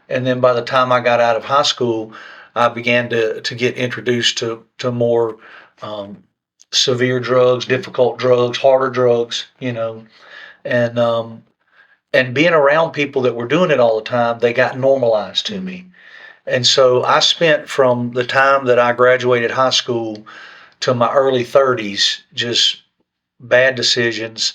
And then by the time I got out of high school, I began to get introduced to more um, severe drugs, difficult drugs, harder drugs, and and being around people that were doing it all the time, they got normalized to me. And so I spent from the time that I graduated high school to my early 30s just bad decisions.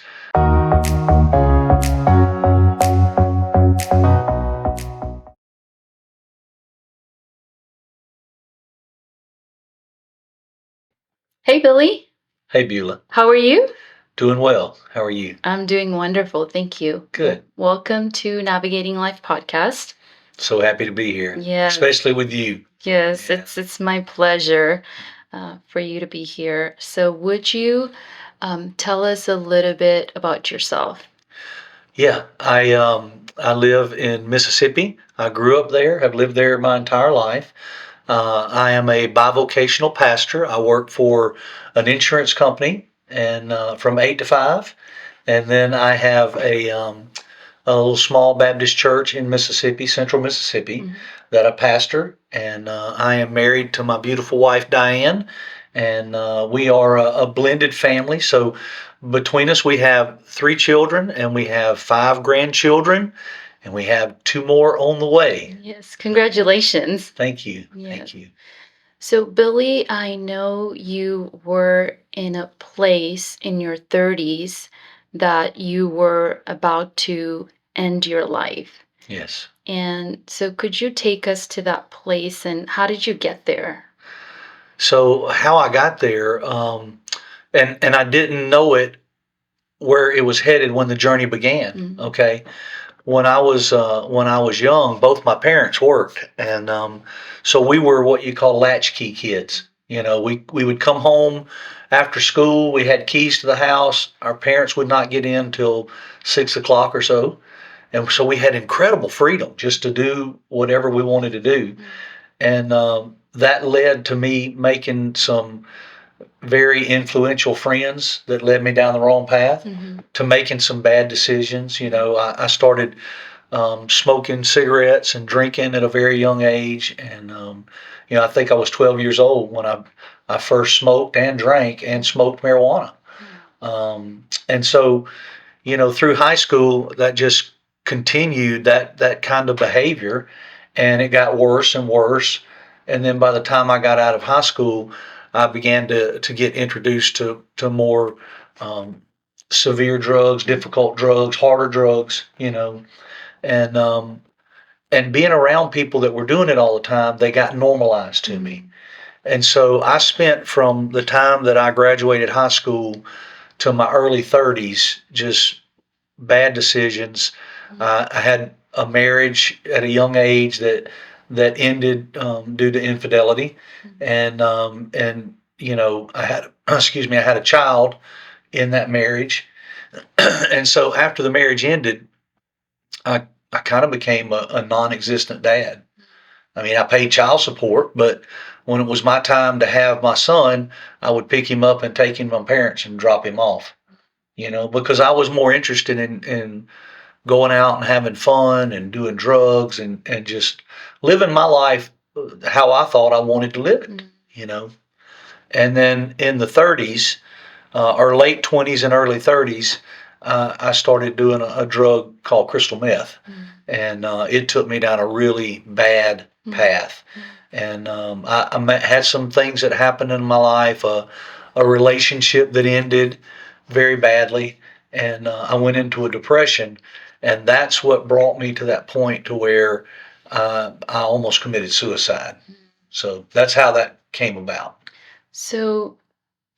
Hey, Billy. Hey, Beaulah. How are you? Doing well. How are you? I'm doing wonderful. Thank you. Good. Welcome to Navigating Life podcast. So happy to be here. Yeah. Especially with you. Yes, Yeah. it's my pleasure for you to be here. So, would you tell us a little bit about yourself? Yeah. I live in Mississippi. I grew up there. I've lived there my entire life. I am a bivocational pastor. I work for an insurance company and from 8 to 5. And then I have a little small Baptist church in Mississippi, central Mississippi, that I pastor. And I am married to my beautiful wife, Diane. And we are a blended family. So between us, we have 3 children and we have 5 grandchildren. And we have 2 more on the way. Yes, congratulations. Thank you. Yeah. Thank you. So, Billy, I know you were in a place in your 30s that you were about to end your life. Yes. And so, could you take us to that place and how did you get there? So how I got there, and I didn't know it where it was headed when the journey began. Okay, when I was young, both my parents worked, and so we were what you call latchkey kids. We would come home after school. We had keys to the house. Our parents would not get in till 6 o'clock or so, and so we had incredible freedom just to do whatever we wanted to do, and that led to me making some very influential friends that led me down the wrong path, to making some bad decisions. I started smoking cigarettes and drinking at a very young age. And, I think I was 12 years old when I first smoked and drank and smoked marijuana. And so, through high school, that just continued that kind of behavior, and it got worse and worse. And then by the time I got out of high school, I began to get introduced to more severe drugs, difficult drugs, harder drugs, and and being around people that were doing it all the time, they got normalized to me. And so I spent from the time that I graduated high school to my early 30s just bad decisions. I had a marriage at a young age that ended due to infidelity, and I had excuse me, I had a child in that marriage, and so after the marriage ended, I kind of became a non-existent dad. I mean, I paid child support, but when it was my time to have my son, I would pick him up and take him to my parents and drop him off. Because I was more interested in going out and having fun and doing drugs and just living my life how I thought I wanted to live it, you know. And then in the 30s, or late 20s and early 30s, I started doing a drug called crystal meth. And it took me down a really bad path. And I had some things that happened in my life, a relationship that ended very badly, and I went into a depression. And that's what brought me to that point to where I almost committed suicide. So that's how that came about. So,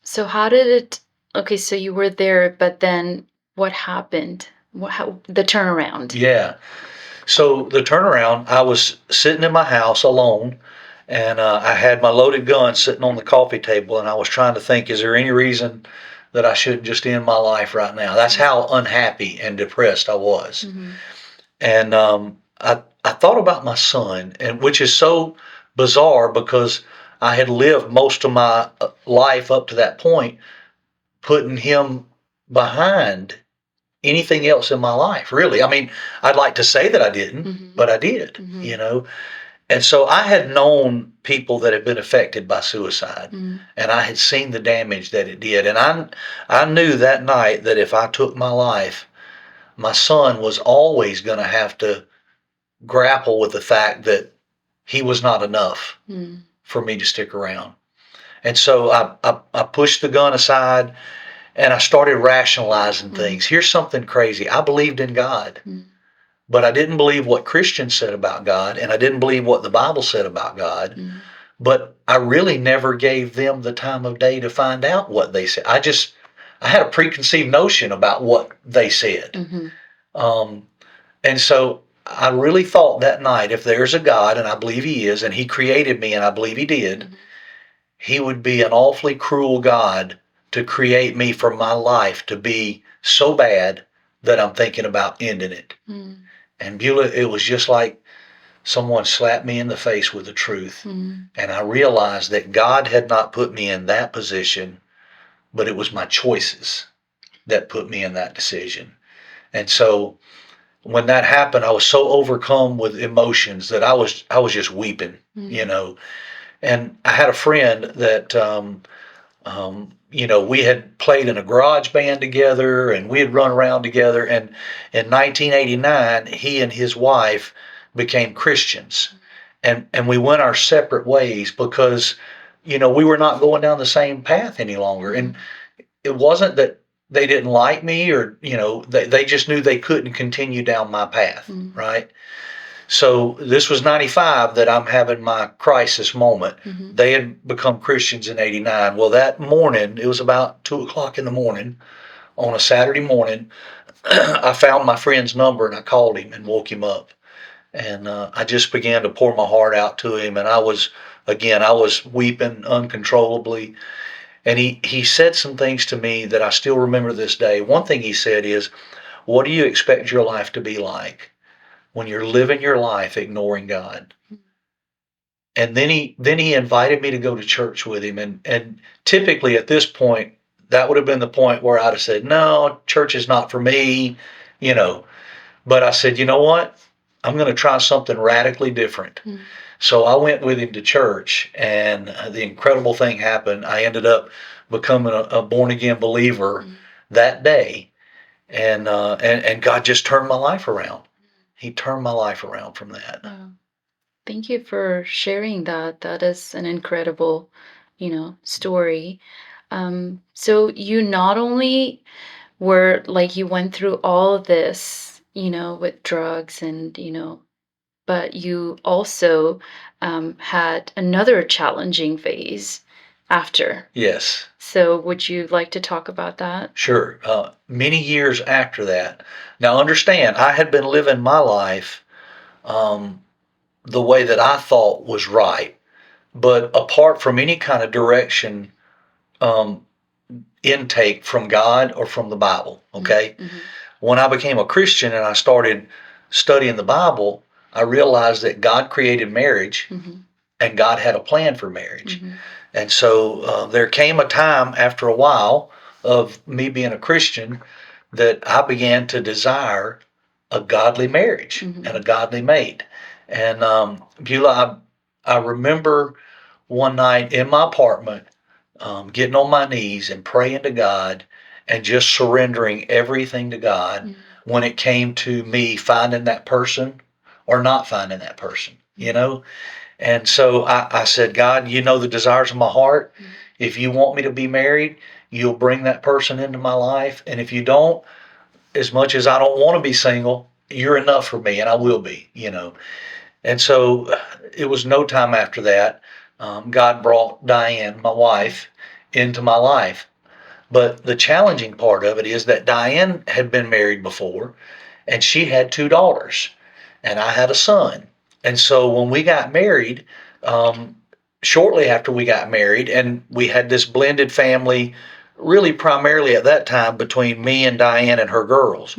so how did it? Okay, so you were there, but then what happened? The turnaround? Yeah. So the turnaround, I was sitting in my house alone, and I had my loaded gun sitting on the coffee table, and I was trying to think, is there any reason that I shouldn't just end my life right now? That's how unhappy and depressed I was. And I thought about my son, and which is so bizarre because I had lived most of my life up to that point putting him behind anything else in my life, really. I mean, I'd like to say that I didn't, but I did, And so I had known people that had been affected by suicide, and I had seen the damage that it did. And I knew that night that if I took my life, my son was always going to have to grapple with the fact that he was not enough for me to stick around. And so I pushed the gun aside and I started rationalizing things. Here's something crazy. I believed in God, but I didn't believe what Christians said about God, and I didn't believe what the Bible said about God. But I really never gave them the time of day to find out what they said. I had a preconceived notion about what they said. And so I really thought that night, if there's a God, and I believe he is, and he created me, and I believe he did, he would be an awfully cruel God to create me for my life to be so bad that I'm thinking about ending it. And Beulah, it was just like someone slapped me in the face with the truth. And I realized that God had not put me in that position, but it was my choices that put me in that decision. And so when that happened, I was so overcome with emotions that I was just weeping, And I had a friend that, we had played in a garage band together, and we had run around together. And in 1989, he and his wife became Christians, and we went our separate ways because, we were not going down the same path any longer. And it wasn't that they didn't like me, or they just knew they couldn't continue down my path, right? So this was 95 that I'm having my crisis moment. They had become Christians in 89. Well, that morning, it was about 2:00 in the morning on a Saturday morning, I found my friend's number and I called him and woke him up. And I just began to pour my heart out to him. And I was weeping uncontrollably. And he said some things to me that I still remember this day. One thing he said is, "What do you expect your life to be like when you're living your life ignoring God?" And then he invited me to go to church with him. And typically at this point, that would have been the point where I'd have said, "No, church is not for me," But I said, "You know what? I'm going to try something radically different." So I went with him to church, and the incredible thing happened. I ended up becoming a born-again believer that day, and God just turned my life around. He turned my life around from that. Wow. Thank you for sharing that. That is an incredible, story. So you not only were like you went through all of this, with drugs and, but you also had another challenging phase after. Yes. So would you like to talk about that? Sure. Many years after that. Now understand, I had been living my life the way that I thought was right, but apart from any kind of direction, intake from God or from the Bible. Okay. When I became a Christian and I started studying the Bible, I realized that God created marriage and God had a plan for marriage. And so there came a time after a while of me being a Christian that I began to desire a godly marriage and a godly mate. And Beaulah, I remember one night in my apartment getting on my knees and praying to God and just surrendering everything to God when it came to me finding that person or not finding that person, And so I said, "God, you know the desires of my heart. If you want me to be married, you'll bring that person into my life. And if you don't, as much as I don't want to be single, you're enough for me, and I will be, And so it was no time after that. God brought Diane, my wife, into my life. But the challenging part of it is that Diane had been married before, and she had 2 daughters, and I had a son. And so when we got married, shortly after we got married, and we had this blended family, really primarily at that time between me and Diane and her girls.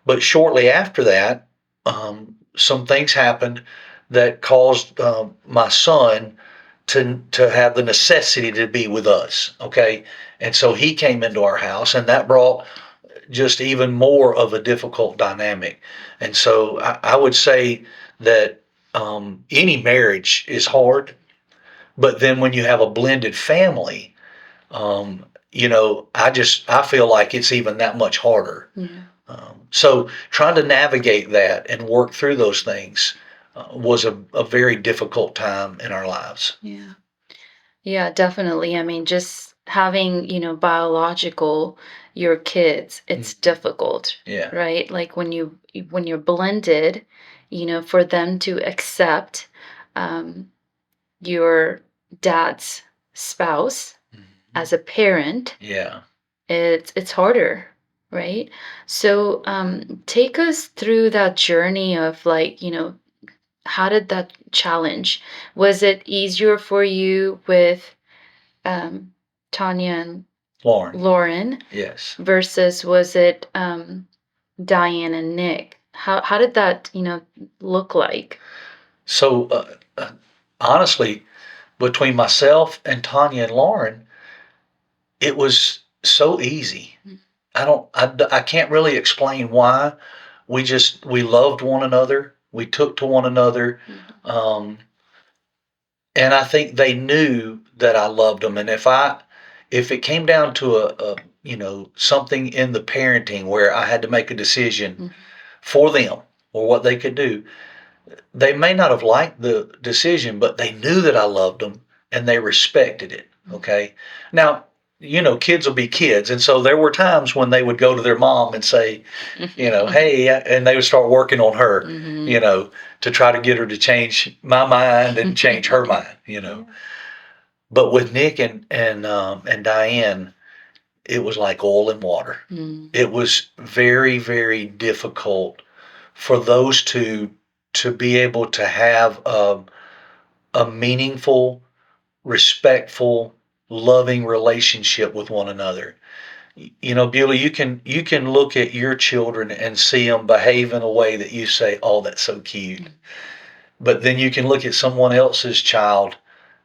But shortly after that, some things happened that caused my son to have the necessity to be with us. Okay. And so he came into our house, and that brought just even more of a difficult dynamic. And so I would say that any marriage is hard, but then when you have a blended family, I feel like it's even that much harder. Yeah. So trying to navigate that and work through those things was a very difficult time in our lives. Yeah. Yeah, definitely. I mean, just having, biological your kids, it's difficult, Yeah, right? Like when you're blended, for them to accept um, your dad's spouse as a parent, yeah. it's harder, right? So take us through that journey of like, how did that challenge? Was it easier for you with um, Tanya and Lauren, Lauren yes. versus was it Diane and Nick? How did that look like? So honestly, between myself and Tanya and Lauren, it was so easy. I can't really explain why. We loved one another. We took to one another. Um, and I think they knew that I loved them. And if it came down to something in the parenting where I had to make a decision for them or what they could do, they may not have liked the decision, but they knew that I loved them and they respected it. Okay. Now, kids will be kids. And so there were times when they would go to their mom and say, hey, and they would start working on her, to try to get her to change my mind and change her mind. But with Nick and Diane, it was like oil and water. It was very, very difficult for those two to be able to have a meaningful, respectful, loving relationship with one another. Beauty, you can look at your children and see them behave in a way that you say, "Oh, that's so cute." But then you can look at someone else's child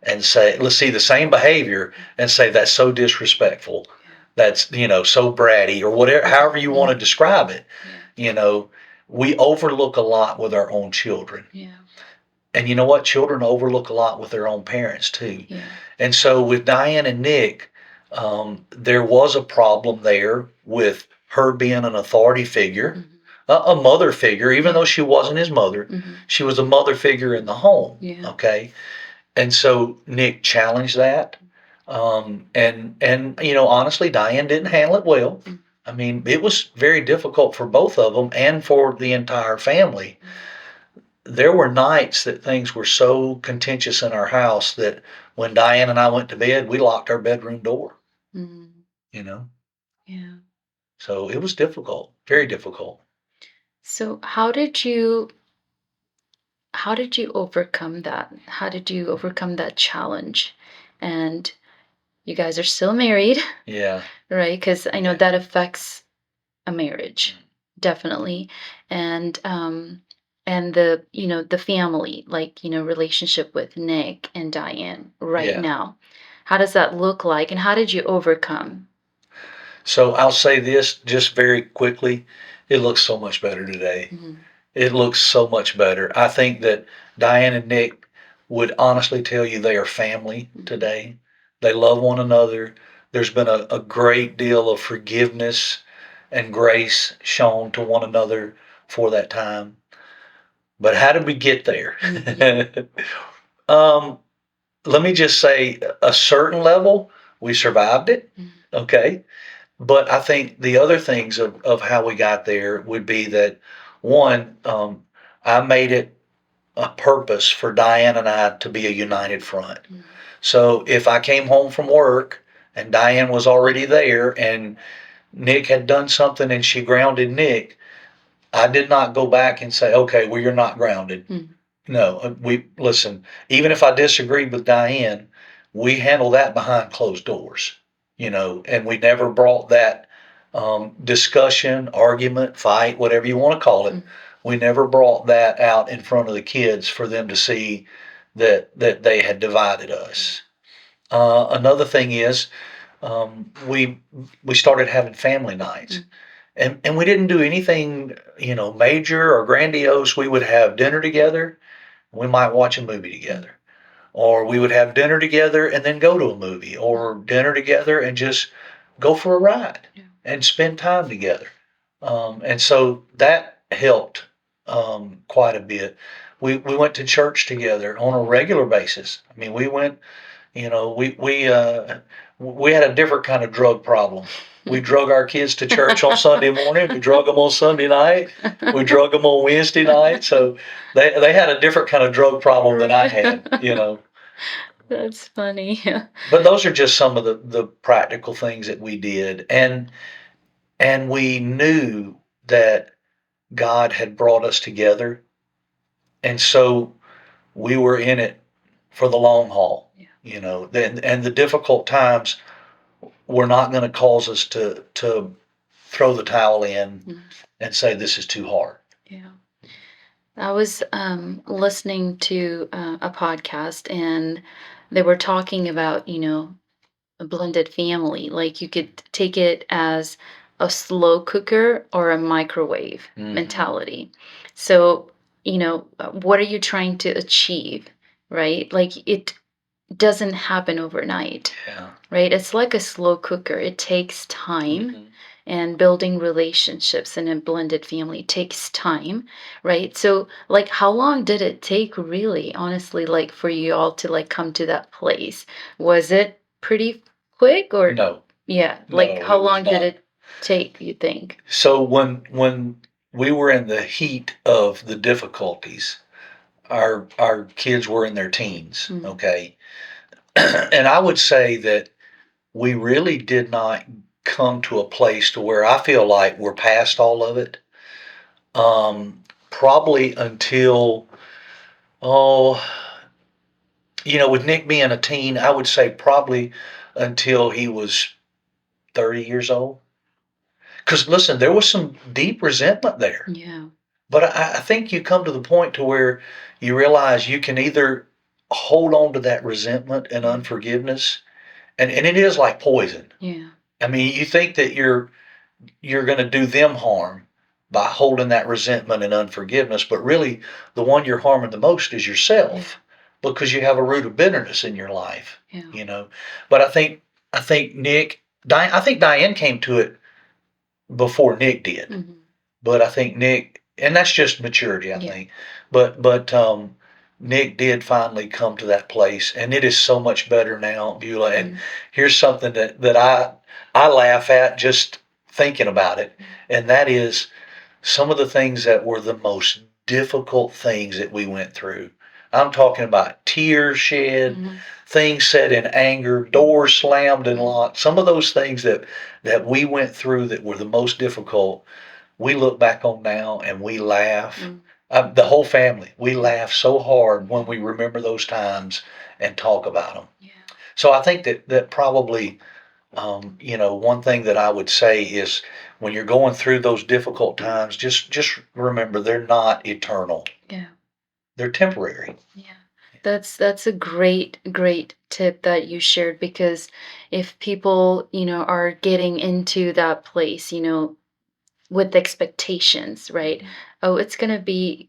and say, let's see the same behavior and say that's so disrespectful. That's so bratty or whatever, however you want to describe it. We overlook a lot with our own children. Yeah. And you know what? Children overlook a lot with their own parents too. Yeah. And so with Diane and Nick, there was a problem there with her being an authority figure, a mother figure, even though she wasn't his mother. She was a mother figure in the home. Yeah. Okay. And so Nick challenged that. And honestly, Diane didn't handle it well. I mean, it was very difficult for both of them and for the entire family. There were nights that things were so contentious in our house that when Diane and I went to bed, we locked our bedroom door, you know? Yeah. So it was difficult, very difficult. So how did you overcome that? How did you overcome that challenge? And you guys are still married, Yeah. right? Because I know that affects a marriage, definitely. And the family, like, relationship with Nick and Diane right Yeah. now. How does that look like? And how did you overcome? So I'll say this just very quickly. It looks so much better today. It looks so much better. I think that Diane and Nick would honestly tell you they are family today. They love one another. There's been a great deal of forgiveness and grace shown to one another for that time. But how did we get there? um, Let me just say, a certain level, we survived it. Okay. But I think the other things of how we got there would be that one, I made it a purpose for Diane and I to be a united front. So if I came home from work and Diane was already there and Nick had done something and she grounded Nick, I did not go back and say, okay, well, you're not grounded. No, we listen, even if I disagreed with Diane, we handle that behind closed doors, and we never brought that discussion, argument, fight, whatever you want to call it. We never brought that out in front of the kids for them to see that they had divided us. Another thing is we started having family nights. And we didn't do anything, major or grandiose. We would have dinner together. We might watch a movie together. Or we would have dinner together and then go to a movie, or dinner together and just go for a ride and spend time together. And so that helped quite a bit. We went to church together on a regular basis. I mean, we went, we had a different kind of drug problem. We drug our kids to church on Sunday morning. We drug them on Sunday night. We drug them on Wednesday night. So they had a different kind of drug problem than I had. That's funny. But those are just some of the practical things that we did. And we knew that God had brought us together. And so we were in it for the long haul. And the difficult times were not going to cause us to throw the towel in and say this is too hard. Yeah. I was listening to a podcast, and they were talking about, a blended family. Like, you could take it as a slow cooker or a microwave mentality. So, what are you trying to achieve, right? Like, it doesn't happen overnight, right? It's like a slow cooker. It takes time. And building relationships in a blended family takes time, right? So, like, how long did it take, really, honestly, like, for you all to, like, come to that place? Was it pretty quick, or No. yeah, No, like, how it was long did not. it take, you think? So when we were in the heat of the difficulties, our kids were in their teens, okay? And I would say that we really did not come to a place to where I feel like we're past all of it. Probably until, with Nick being a teen, I would say probably until he was 30 years old. Because listen, there was some deep resentment there. Yeah. But I think you come to the point to where you realize you can either hold on to that resentment and unforgiveness, and it is like poison. Yeah. I mean, you think that you're going to do them harm by holding that resentment and unforgiveness, but really the one you're harming the most is yourself, because you have a root of bitterness in your life. But I think I think Diane came to it before Nick did. But I think Nick, and that's just maturity, I think. But Nick did finally come to that place, and it is so much better now, Beaulah. And here's something that I laugh at just thinking about it, and that is some of the things that were the most difficult things that we went through. I'm talking about tears shed, things said in anger, doors slammed and locked. Some of those things that we went through that were the most difficult, we look back on now and we laugh. The whole family, we laugh so hard when we remember those times and talk about them. So I think that probably, one thing that I would say is when you're going through those difficult times, just remember they're not eternal. Yeah. They're temporary. Yeah. That's a great tip that you shared, because if people, are getting into that place, with expectations, right? Oh, it's going to be,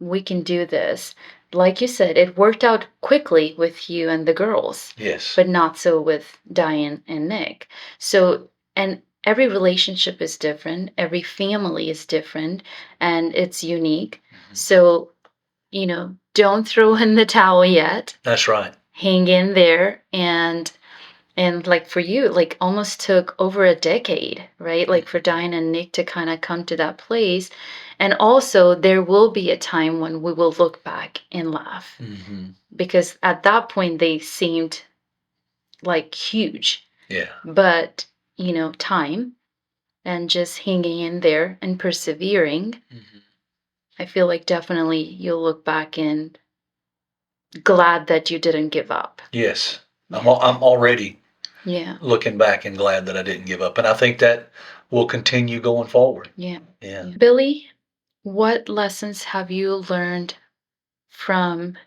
we can do this. Like you said, it worked out quickly with you and the girls. Yes. But not so with Diane and Nick. So, and every relationship is different, every family is different, and it's unique. So, don't throw in the towel yet. That's right. Hang in there, and like for you, like almost took over a decade, right? Like for Diane and Nick to kind of come to that place. And also, there will be a time when we will look back and laugh, because at that point they seemed like huge. Yeah. But, time and just hanging in there and persevering, I feel like definitely you'll look back and glad that you didn't give up. Yes. I'm already Yeah. looking back and glad that I didn't give up. And I think that will continue going forward. Yeah. Yeah. Billy, what lessons have you learned from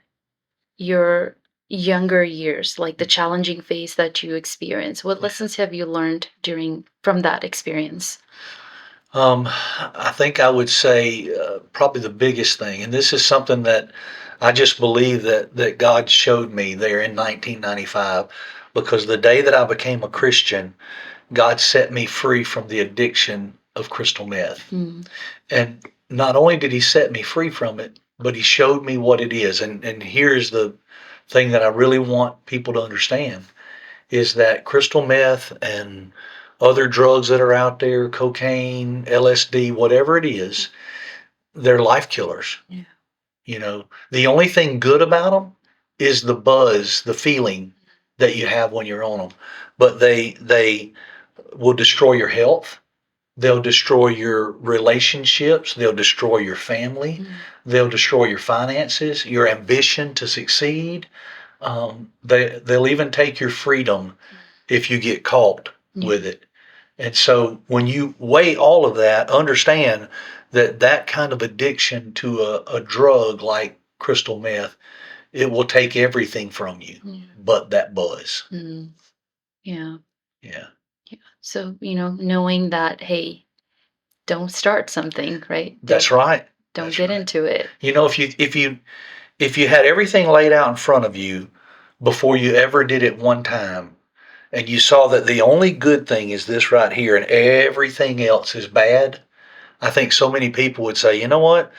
your younger years, like the challenging phase that you experienced? What lessons have you learned from that experience? I think I would say probably the biggest thing, and this is something that I just believe that God showed me there in 1995, because the day that I became a Christian, God set me free from the addiction of crystal meth. Mm. And not only did He set me free from it, but He showed me what it is. And here's the thing that I really want people to understand is that crystal meth and other drugs that are out there, cocaine, LSD, whatever it is, they're life killers. Yeah. You know, the only thing good about them is the buzz, the feeling that you have when you're on them. But they will destroy your health. They'll destroy your relationships. They'll destroy your family. Mm. They'll destroy your finances, your ambition to succeed. They'll even take your freedom if you get caught with it. And so when you weigh all of that, understand that that kind of addiction to a drug like crystal meth, it will take everything from you but that buzz. Mm. Yeah. Yeah. Yeah. So, knowing that, hey, don't start something, right? That's right. Don't That's get right. into it. You know, if you had everything laid out in front of you before you ever did it one time, and you saw that the only good thing is this right here and everything else is bad, I think so many people would say, you know what?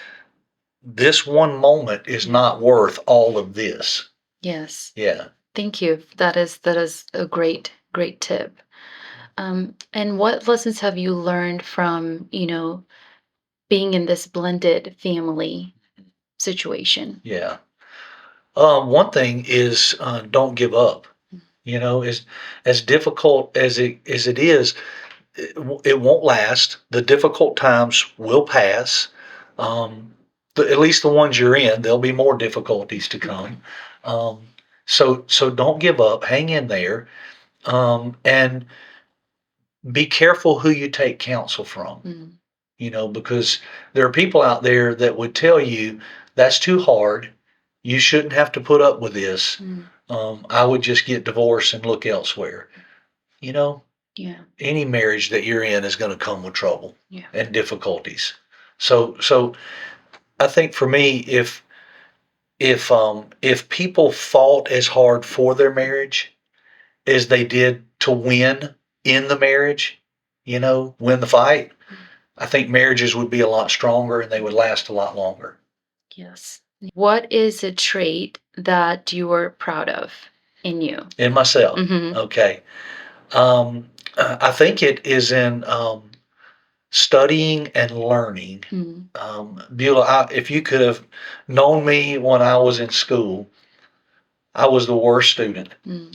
This one moment is not worth all of this. Yes. Yeah. Thank you. That is a great tip. And what lessons have you learned from, being in this blended family situation? Yeah. One thing is don't give up. You know, as difficult as it is, it won't last. The difficult times will pass. Um, at least the ones you're in, there'll be more difficulties to come. Um, so don't give up. Hang in there, and be careful who you take counsel from. Mm. You know, because there are people out there that would tell you that's too hard. You shouldn't have to put up with this. Mm. I would just get divorced and look elsewhere. You know, Yeah. any marriage that you're in is going to come with trouble Yeah. and difficulties. So I think for me, if people fought as hard for their marriage as they did to win in the marriage, you know, win the fight, I think marriages would be a lot stronger and they would last a lot longer. Yes. What is a trait that you are proud of in you? In myself, Mm-hmm. okay. I think it is in studying and learning. Beaulah, if you could have known me when I was in school, I was the worst student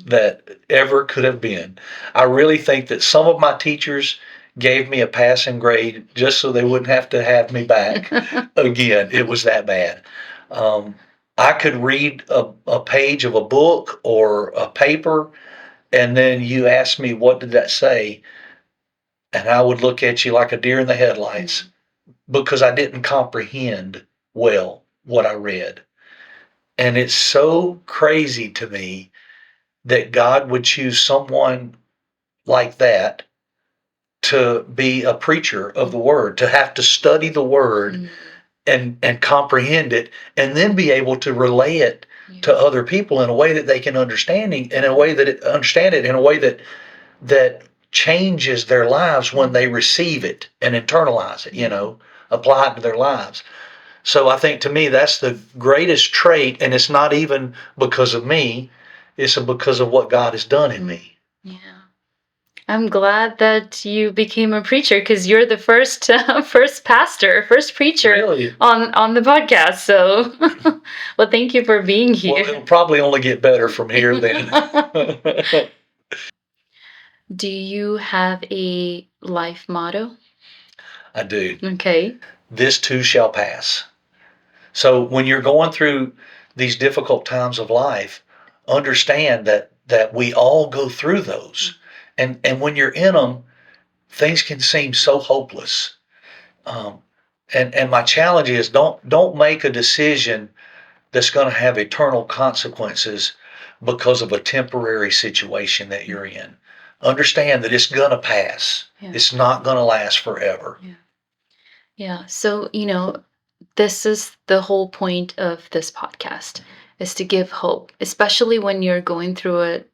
that ever could have been. I really think that some of my teachers gave me a passing grade just so they wouldn't have to have me back again. It was that bad. I could read a page of a book or a paper, and then you ask me, what did that say? And I would look at you like a deer in the headlights because I didn't comprehend well what I read. And it's so crazy to me that God would choose someone like that to be a preacher of the word, to have to study the word and comprehend it, and then be able to relay it to other people in a way that they can understand it, in a way that changes their lives when they receive it and internalize it, you know, apply it to their lives. So I think to me that's the greatest trait, and it's not even because of me, it's because of what God has done in me. Yeah. I'm glad that you became a preacher because you're the first first preacher Really? on the podcast. So, well, thank you for being here. Well, it'll probably only get better from here then. Do you have a life motto? I do. Okay. This too shall pass. So when you're going through these difficult times of life, understand that we all go through those. And when you're in them, things can seem so hopeless. Um, and my challenge is don't make a decision that's going to have eternal consequences because of a temporary situation that you're in. Understand that it's going to pass. Yeah. It's not going to last forever. Yeah. Yeah. So, this is the whole point of this podcast, is to give hope, especially when you're going through a,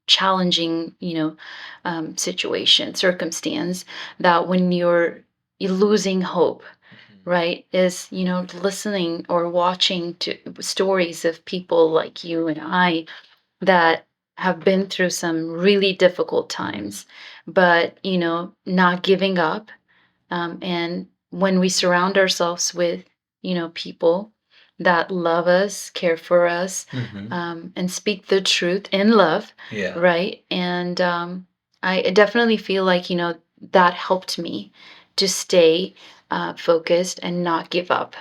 challenging, situation, circumstance, that when you're losing hope, right, is, listening or watching to stories of people like you and I that have been through some really difficult times, but, not giving up. And when we surround ourselves with, people that love us, care for us, and speak the truth in love, Yeah. right? And I definitely feel like, that helped me to stay focused and not give up,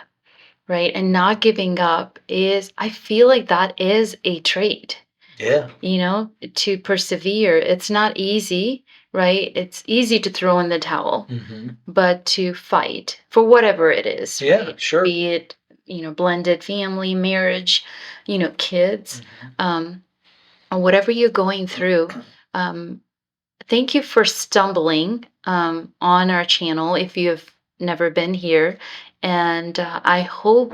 right? And not giving up I feel like that is a trait, Yeah. to persevere. It's not easy, right? It's easy to throw in the towel, but to fight for whatever it is, Yeah, right? sure. Be it, blended family, marriage, kids, or whatever you're going through. Um, Thank you for stumbling on our channel if you've never been here. And I hope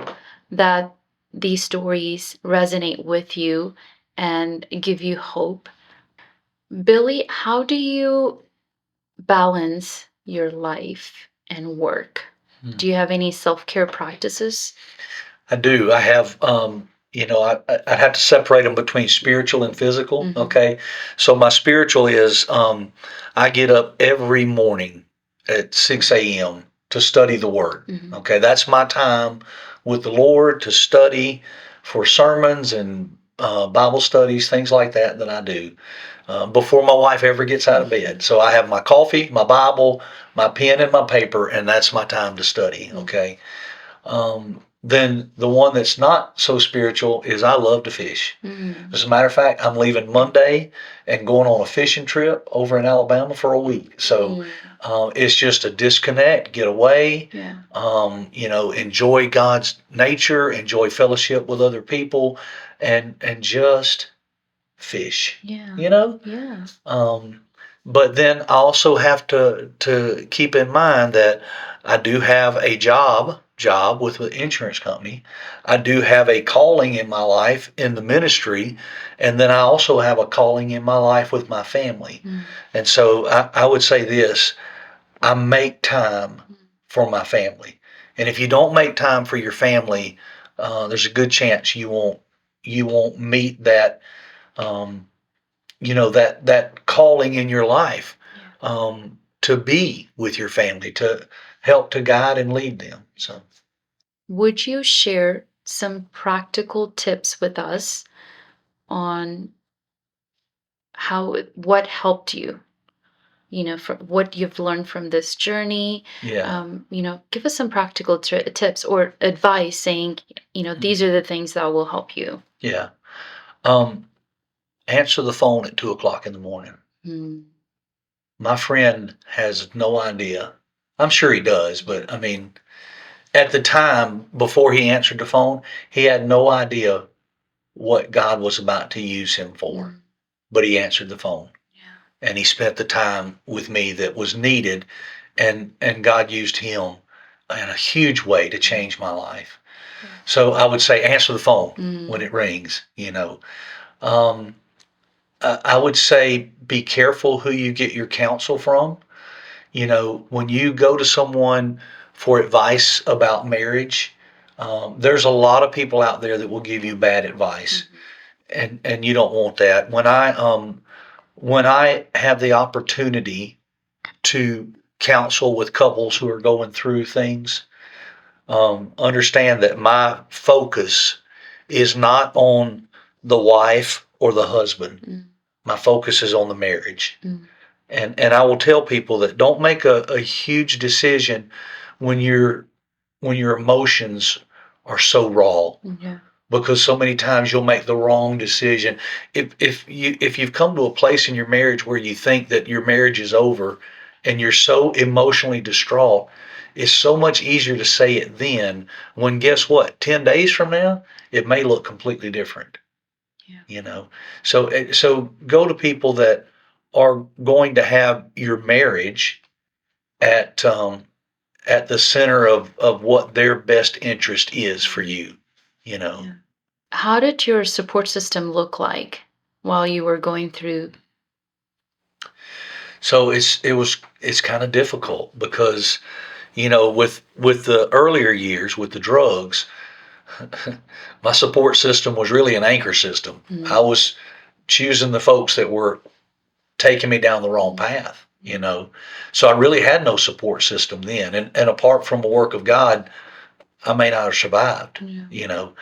that these stories resonate with you and give you hope. Billy, how do you balance your life and work? Do you have any self care practices? I do. I have, I have to separate them between spiritual and physical. Okay. So my spiritual is, I get up every morning at 6 a.m. to study the Word. Okay. That's my time with the Lord to study for sermons and Bible studies, things like that I do before my wife ever gets out of bed. So I have my coffee, my Bible, my pen, and my paper, and that's my time to study. Okay. Then the one that's not so spiritual is I love to fish. As a matter of fact, I'm leaving Monday and going on a fishing trip over in Alabama for a week. So it's just a disconnect, get away, enjoy God's nature, enjoy fellowship with other people, and just fish. Yeah. Yeah. But then I also have to keep in mind that I do have a job with an insurance company. I do have a calling in my life in the ministry, and then I also have a calling in my life with my family. And so I would say this: I make time for my family, and if you don't make time for your family, there's a good chance you won't meet that. Um, that calling in your life, to be with your family, to help to guide and lead them. So Would you share some practical tips with us on what helped you, from what you've learned from this journey? yeah. Give us some practical tips or advice saying, these are the things that will help you. Yeah. um, Answer the phone at 2 o'clock in the morning. Mm. My friend has no idea. I'm sure he does, but I mean, at the time before he answered the phone, he had no idea what God was about to use him for, but he answered the phone. And he spent the time with me that was needed, and God used him in a huge way to change my life. So I would say answer the phone when it rings. um, I would say be careful who you get your counsel from. When you go to someone for advice about marriage, there's a lot of people out there that will give you bad advice, and you don't want that. When I have the opportunity to counsel with couples who are going through things, understand that my focus is not on the wife or the husband. My focus is on the marriage. And I will tell people that don't make a huge decision when your emotions are so raw, because so many times you'll make the wrong decision. If you've come to a place in your marriage where you think that your marriage is over and you're so emotionally distraught, it's so much easier to say it then, when guess what, 10 days from now it may look completely different. So go to people that are going to have your marriage at at the center of what their best interest is for you, you know. Yeah. How did your support system look like while you were going through? So it's kind of difficult because, with the earlier years with the drugs, my support system was really an anchor system. I Mm, was choosing the folks that were taking me down the wrong mm, path. So I really had no support system then. And apart from the work of God, I may not have survived, yeah. you know.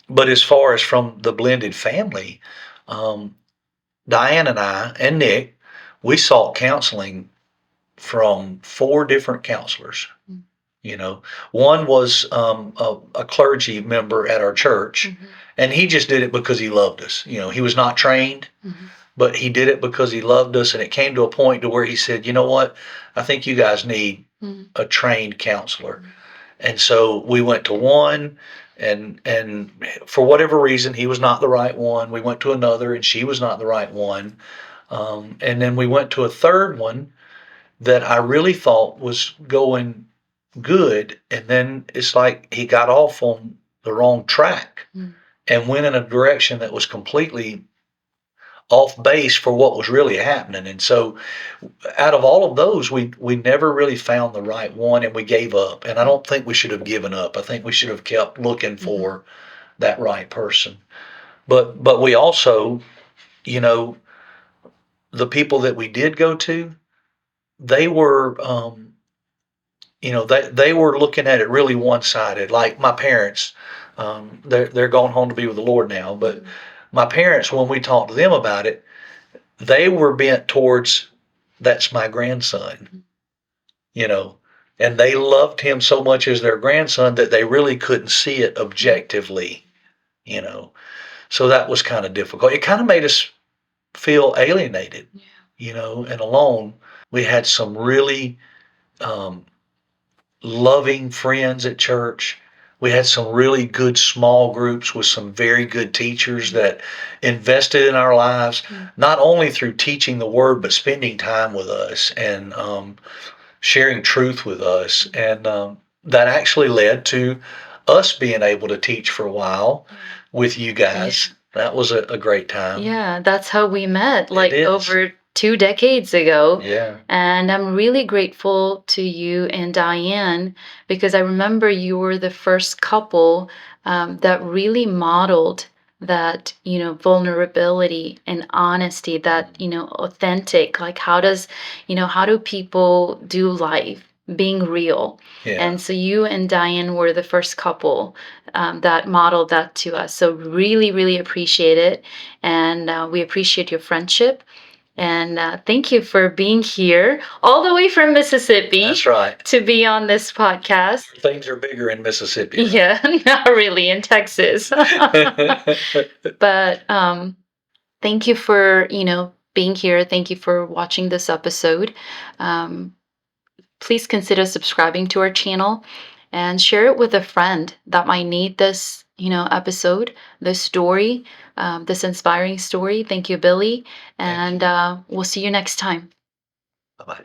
But as far as from the blended family, um, Diane and I and Nick, we sought counseling from 4 different counselors. Mm, You know, one was a clergy member at our church, mhm, and he just did it because he loved us. He was not trained, mhm, but he did it because he loved us. And it came to a point to where he said, "You know what? I think you guys need mm, a trained counselor." And so we went to one, and for whatever reason, he was not the right one. We went to another, and she was not the right one. And then we went to a third one that I really thought was going good, and then it's like he got off on the wrong track mm, and went in a direction that was completely off base for what was really happening. And so out of all of those, we never really found the right one, and we gave up. And I don't think we should have given up. I think we should have kept looking mhm, for that right person. But we also, you know, the people that we did go to, they were they were looking at it really one-sided. Like my parents, they're gone home to be with the Lord now. But mhm, my parents, when we talked to them about it, they were bent towards, that's my grandson, mhm. you know, and they loved him so much as their grandson that they really couldn't see it objectively, you know. So that was kind of difficult. It kind of made us feel alienated, Yeah. and alone. We had some really um, loving friends at church. We had some really good small groups with some very good teachers Mm, that invested in our lives, mm, not only through teaching the word, but spending time with us and sharing truth with us. mm. And that actually led to us being able to teach for a while Yeah. with you Yeah. guys. That was a great time. Yeah, that's how we met, It like is. over 2 decades ago. Yeah. And I'm really grateful to you and Diane because I remember you were the first couple that really modeled that, vulnerability and honesty, that, authentic, like how do people do life being real? Yeah. And so you and Diane were the first couple that modeled that to us. So really, really appreciate it. And we appreciate your friendship. And thank you for being here all the way from Mississippi That's right. to be on this podcast. Things are bigger in Mississippi, right? Yeah, not really in Texas. But thank you for, being here. Thank you for watching this episode. Um, Please consider subscribing to our channel and share it with a friend that might need this, episode, this story, this inspiring story. Thank you, Billy. Thank And you. we'll see you next time. Bye bye.